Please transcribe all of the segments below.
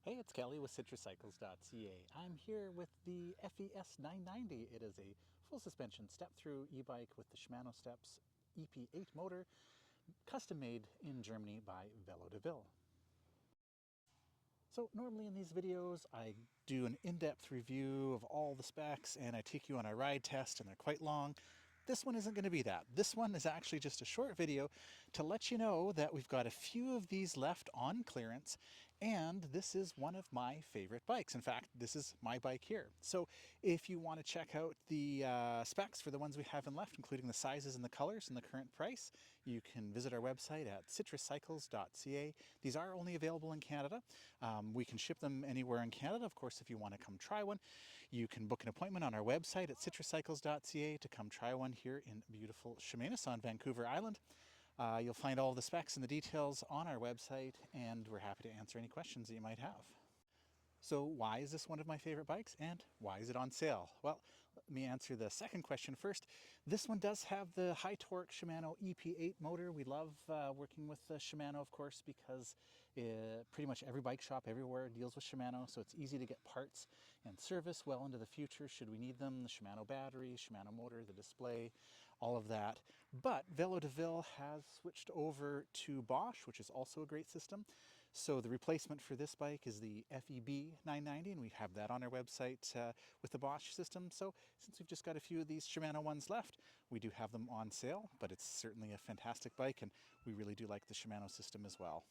Hey, it's Kelly with citruscycles.ca. I'm here with the FES 990. It is a full suspension step-through e-bike with the Shimano Steps EP8 motor, custom made in Germany by Ville. So normally in these videos I do an in-depth review of all the specs and I take you on a ride test, and they're quite long. This one isn't going to be that. This one is actually just a short video to let you know that we've got a few of these left on clearance, and this is one of my favorite bikes. In fact, this is my bike here. So if you want to check out the specs for the ones we have in left, including the sizes and the colors and the current price, you can visit our website at citruscycles.ca. These are only available in Canada. We can ship them anywhere in Canada. Of course, if you want to come try one, you can book an appointment on our website at citruscycles.ca to come try one here in beautiful Chemainus on Vancouver Island. You'll find all the specs and the details on our website, and we're happy to answer any questions that you might have. So why is this one of my favorite bikes, and why is it on sale? Well, let me answer the second question first. This one does have the high torque Shimano EP8 motor. We love working with Shimano, of course, because pretty much every bike shop everywhere deals with Shimano, so it's easy to get parts and service well into the future should we need them. The Shimano battery, Shimano motor, the display, all of that. But Velo de Ville has switched over to Bosch, which is also a great system. So the replacement for this bike is the FEB 990, and we have that on our website with the Bosch system. So since we've just got a few of these Shimano ones left, we do have them on sale, but it's certainly a fantastic bike, and we really do like the Shimano system as well.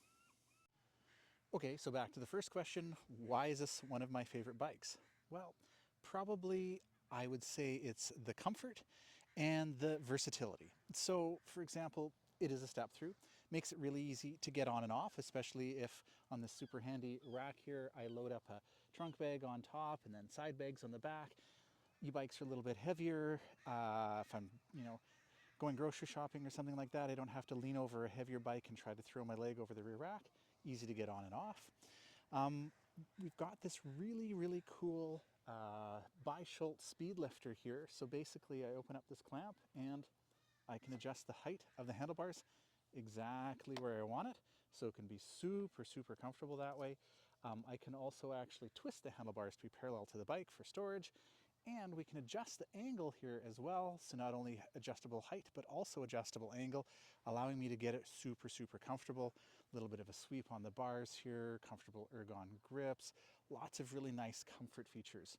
Okay, so back to the first question, why is this one of my favorite bikes? Well, probably I would say it's the comfort and the versatility. So, for example, it is a step-through, makes it really easy to get on and off, especially if on this super handy rack here I load up a trunk bag on top and then side bags on the back. E-bikes are a little bit heavier. If I'm, going grocery shopping or something like that, I don't have to lean over a heavier bike and try to throw my leg over the rear rack. Easy to get on and off. We've got this really cool bi-Schultz speed lifter here. So basically I open up this clamp and I can adjust the height of the handlebars exactly where I want it. So it can be super comfortable that way. I can also actually twist the handlebars to be parallel to the bike for storage. And we can adjust the angle here as well. So not only adjustable height, but also adjustable angle, allowing me to get it super comfortable. A little bit of a sweep on the bars here, comfortable ergon grips, lots of really nice comfort features.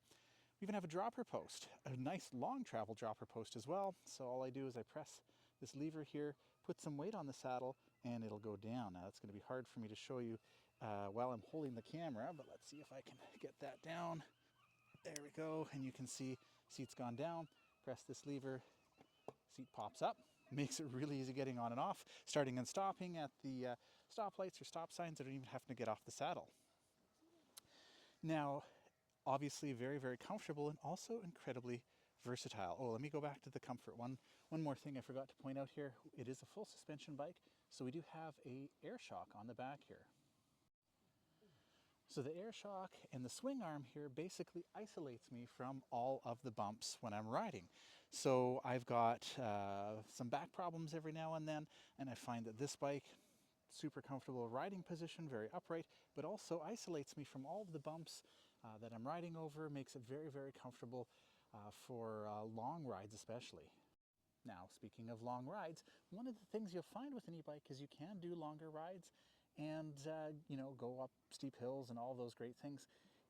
We even have a dropper post, a nice long travel dropper post as well. So all I do is I press this lever here, put some weight on the saddle, and it'll go down. Now that's going to be hard for me to show you while I'm holding the camera, but let's see if I can get that down. There we go, and you can see seat's gone down. Press this lever, seat pops up. Makes it really easy getting on and off, starting and stopping at the stoplights or stop signs. I don't even have to get off the saddle. Now, obviously very comfortable and also incredibly versatile. Oh, let me go back to the comfort. One more thing I forgot to point out here. It is a full suspension bike, so we do have a air shock on the back here. So the air shock and the swing arm here basically isolates me from all of the bumps when I'm riding. So I've got some back problems every now and then, and I find that this bike, super comfortable riding position, very upright, but also isolates me from all of the bumps that I'm riding over, makes it very comfortable for long rides especially. Now, speaking of long rides, one of the things you'll find with an e-bike is you can do longer rides and go up steep hills and all those great things.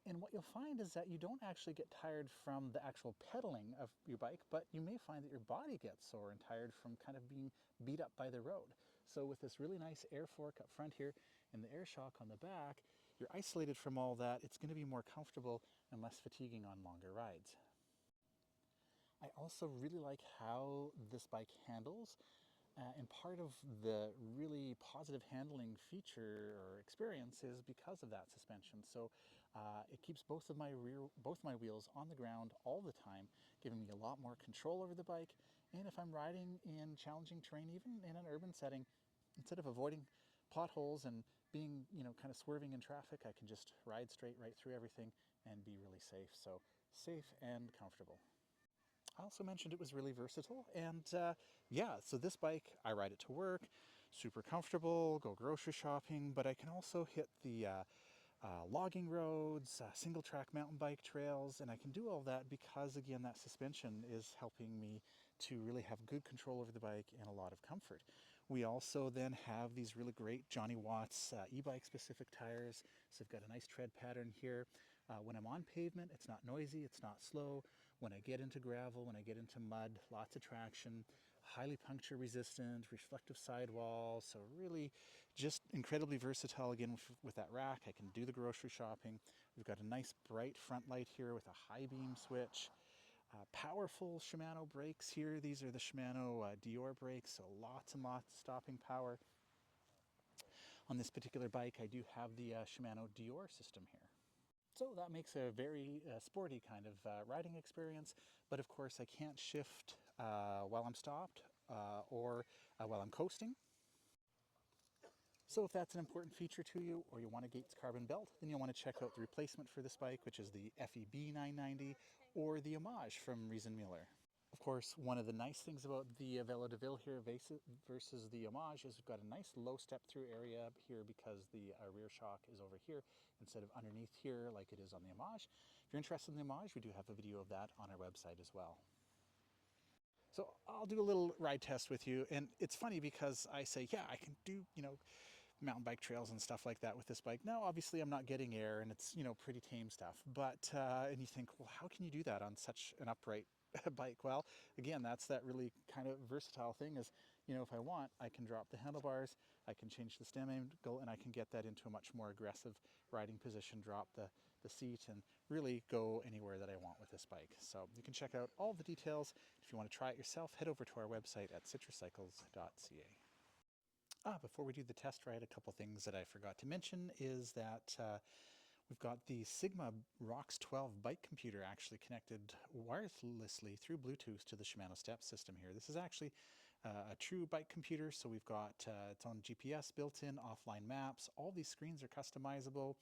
And what you'll find is that you don't actually get tired from the actual pedaling of your bike, but you may find that your body gets sore and tired from kind of being beat up by the road. So with this really nice air fork up front here and the air shock on the back, you're isolated from all that. It's going to be more comfortable and less fatiguing on longer rides. I also really like how this bike handles, and part of the really positive handling feature or experience is because of that suspension. So it keeps both my wheels on the ground all the time, giving me a lot more control over the bike. And if I'm riding in challenging terrain, even in an urban setting, instead of avoiding potholes and being, kind of swerving in traffic, I can just ride straight right through everything and be really safe. So safe and comfortable. I also mentioned it was really versatile, and yeah, so this bike, I ride it to work, super comfortable, go grocery shopping, but I can also hit the logging roads, single track mountain bike trails, and I can do all that because, again, that suspension is helping me to really have good control over the bike and a lot of comfort. We also then have these really great Johnny Watts e-bike specific tires, so I've got a nice tread pattern here. When I'm on pavement, it's not noisy, it's not slow. When I get into gravel, when I get into mud, lots of traction, highly puncture resistant, reflective sidewall, so really just incredibly versatile again with that rack. I can do the grocery shopping. We've got a nice bright front light here with a high beam switch. Powerful Shimano brakes here. These are the Shimano Dior brakes, so lots and lots of stopping power. On this particular bike, I do have the Shimano Dior system here. So that makes a very sporty kind of riding experience, but of course I can't shift while I'm stopped or while I'm coasting. So if that's an important feature to you, or you want a Gates carbon belt, then you'll want to check out the replacement for this bike, which is the FEB 990 or the Homage from Riesenmuller. Of course, one of the nice things about the Velo de Ville here versus the Homage is we've got a nice low step through area here because the rear shock is over here instead of underneath here like it is on the Homage. If you're interested in the Homage, we do have a video of that on our website as well. So I'll do a little ride test with you, and it's funny because I say, yeah, I can do, mountain bike trails and stuff like that with this bike. Now, obviously I'm not getting air and it's, pretty tame stuff, but, and you think, well, how can you do that on such an upright bike? Well, again, that's that really kind of versatile thing is, if I want, I can drop the handlebars, I can change the stem angle, and I can get that into a much more aggressive riding position, drop the seat, and really go anywhere that I want with this bike. So you can check out all the details. If you want to try it yourself, head over to our website at citruscycles.ca. Before we do the test ride, a couple things that I forgot to mention is that we've got the Sigma ROX 12 bike computer actually connected wirelessly through Bluetooth to the Shimano Step system here. This is actually a true bike computer, so we've got its own GPS built in, offline maps. All these screens are customizable.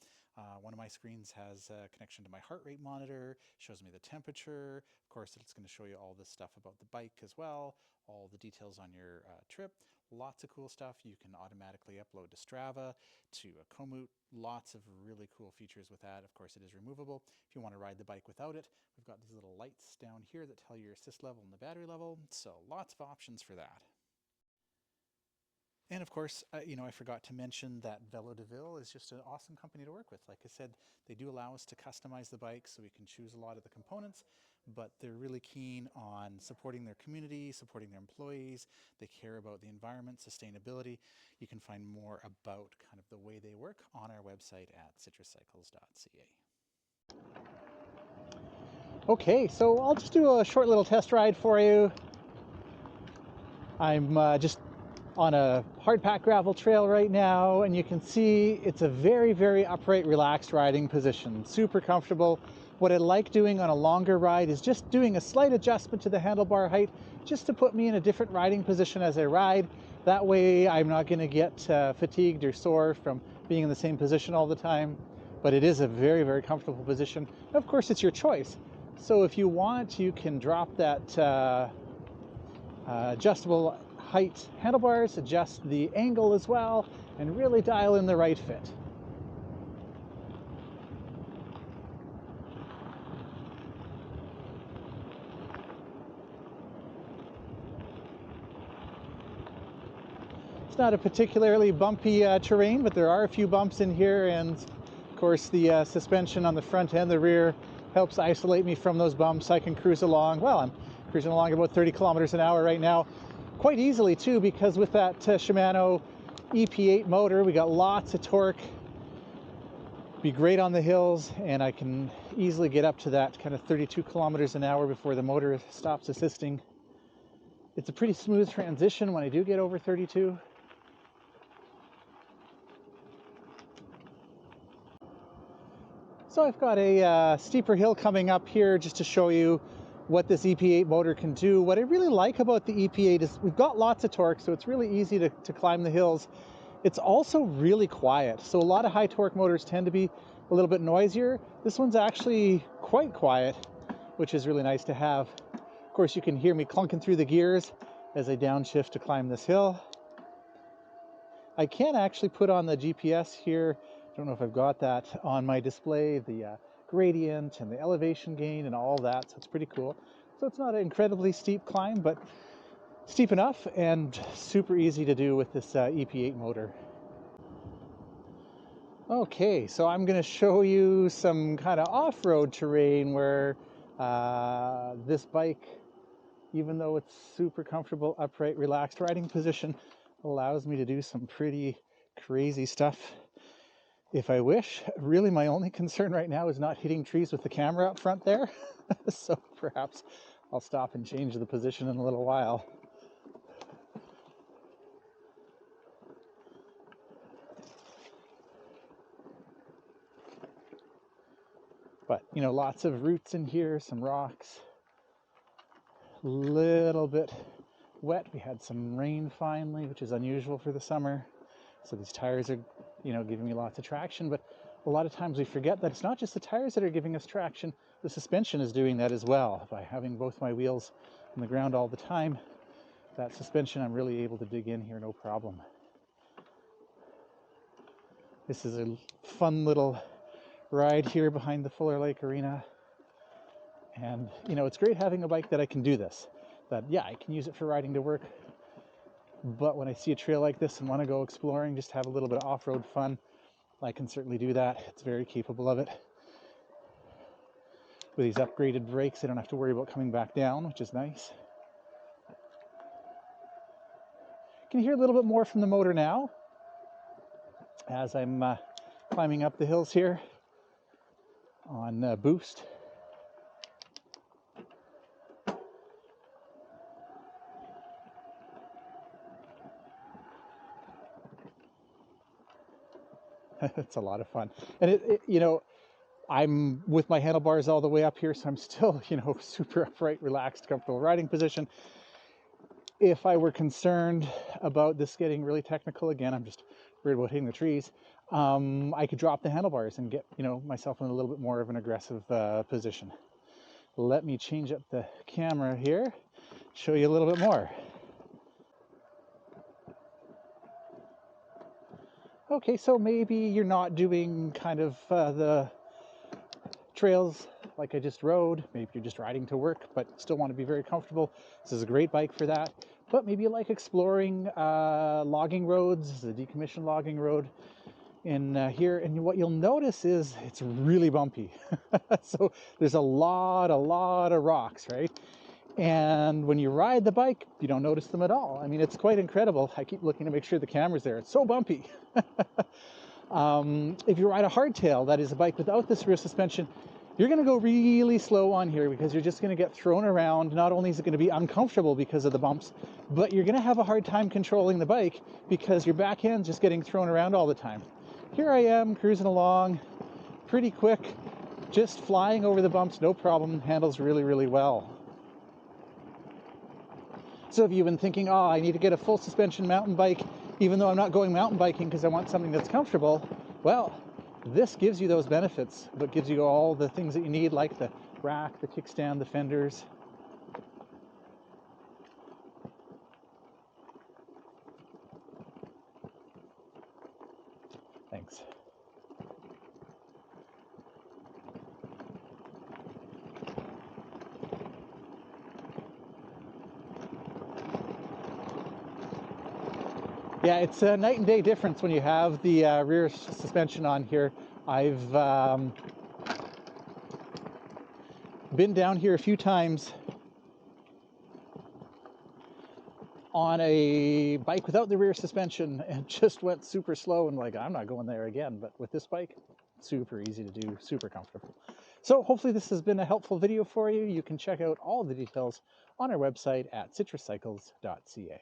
One of my screens has a connection to my heart rate monitor, shows me the temperature. Of course, it's going to show you all this stuff about the bike as well, all the details on your trip. Lots of cool stuff. You can automatically upload to Strava, to a Komoot. Lots of really cool features with that. Of course, it is removable. If you want to ride the bike without it, we've got these little lights down here that tell you your assist level and the battery level. So lots of options for that. And of course, I forgot to mention that Velo de Ville is just an awesome company to work with. Like I said, they do allow us to customize the bike so we can choose a lot of the components, but they're really keen on supporting their community, supporting their employees. They care about the environment, sustainability. You can find more about kind of the way they work on our website at citruscycles.ca. Okay, so I'll just do a short little test ride for you. I'm just on a hard packed gravel trail right now, and you can see it's a very, very upright, relaxed riding position. Super comfortable. What I like doing on a longer ride is just doing a slight adjustment to the handlebar height just to put me in a different riding position as I ride. That way I'm not going to get fatigued or sore from being in the same position all the time. But it is a very, very comfortable position. Of course, it's your choice. So if you want, you can drop that adjustable height handlebars, adjust the angle as well, and really dial in the right fit. It's not a particularly bumpy terrain, but there are a few bumps in here, and of course the suspension on the front and the rear helps isolate me from those bumps. I can cruise along. Well, I'm cruising along about 30 kilometers an hour right now. Quite easily too, because with that Shimano EP8 motor, we got lots of torque. Be great on the hills, and I can easily get up to that kind of 32 kilometers an hour before the motor stops assisting. It's a pretty smooth transition when I do get over 32. So I've got a steeper hill coming up here just to show you what this EP8 motor can do. What I really like about the EP8 is we've got lots of torque, so it's really easy to climb the hills. It's also really quiet. So a lot of high torque motors tend to be a little bit noisier. This one's actually quite quiet, which is really nice to have. Of course, you can hear me clunking through the gears as I downshift to climb this hill. I can actually put on the GPS here Don't know if I've got that on my display, the gradient and the elevation gain and all that, so it's pretty cool. So it's not an incredibly steep climb, but steep enough and super easy to do with this EP8 motor. Okay, so I'm going to show you some kind of off-road terrain where this bike, even though it's super comfortable, upright, relaxed riding position, allows me to do some pretty crazy stuff if I wish. Really, my only concern right now is not hitting trees with the camera up front there. So perhaps I'll stop and change the position in a little while. But, you know, lots of roots in here, some rocks, a little bit wet. We had some rain finally, which is unusual for the summer. So these tires are, you know, giving me lots of traction, but a lot of times we forget that it's not just the tires that are giving us traction, the suspension is doing that as well. By having both my wheels on the ground all the time, that suspension, I'm really able to dig in here no problem. This is a fun little ride here behind the Fuller Lake Arena. And, you know, it's great having a bike that I can do this. That, yeah, I can use it for riding to work, but when I see a trail like this and want to go exploring, just have a little bit of off-road fun, I can certainly do that. It's very capable of it. With these upgraded brakes, I don't have to worry about coming back down, which is nice. You can hear a little bit more from the motor now as I'm climbing up the hills here on boost. It's a lot of fun. And you know, I'm with my handlebars all the way up here, so I'm still, you know, super upright, relaxed, comfortable riding position. If I were concerned about this getting really technical, again, I'm just worried about hitting the trees, I could drop the handlebars and get, you know, myself in a little bit more of an aggressive position. Let me change up the camera here, show you a little bit more. Okay, so maybe you're not doing kind of the trails like I just rode. Maybe you're just riding to work, but still want to be very comfortable. This is a great bike for that. But maybe you like exploring logging roads. This is a decommissioned logging road in here. And what you'll notice is it's really bumpy. So there's a lot of rocks, right? And when you ride the bike, you don't notice them at all. I mean, it's quite incredible. I keep looking to make sure the camera's there. It's so bumpy. If you ride a hardtail, that is a bike without this rear suspension, you're going to go really slow on here because you're just going to get thrown around. Not only is it going to be uncomfortable because of the bumps, but you're going to have a hard time controlling the bike because your back end's just getting thrown around all the time. Here I am cruising along pretty quick, just flying over the bumps, no problem, handles really well. So if you've been thinking, oh, I need to get a full suspension mountain bike, even though I'm not going mountain biking because I want something that's comfortable, well, this gives you those benefits, but gives you all the things that you need, like the rack, the kickstand, the fenders. Thanks. Yeah, it's a night and day difference when you have the rear suspension on here. I've been down here a few times on a bike without the rear suspension and just went super slow and like, I'm not going there again. But with this bike, super easy to do, super comfortable. So hopefully this has been a helpful video for you. You can check out all the details on our website at citruscycles.ca.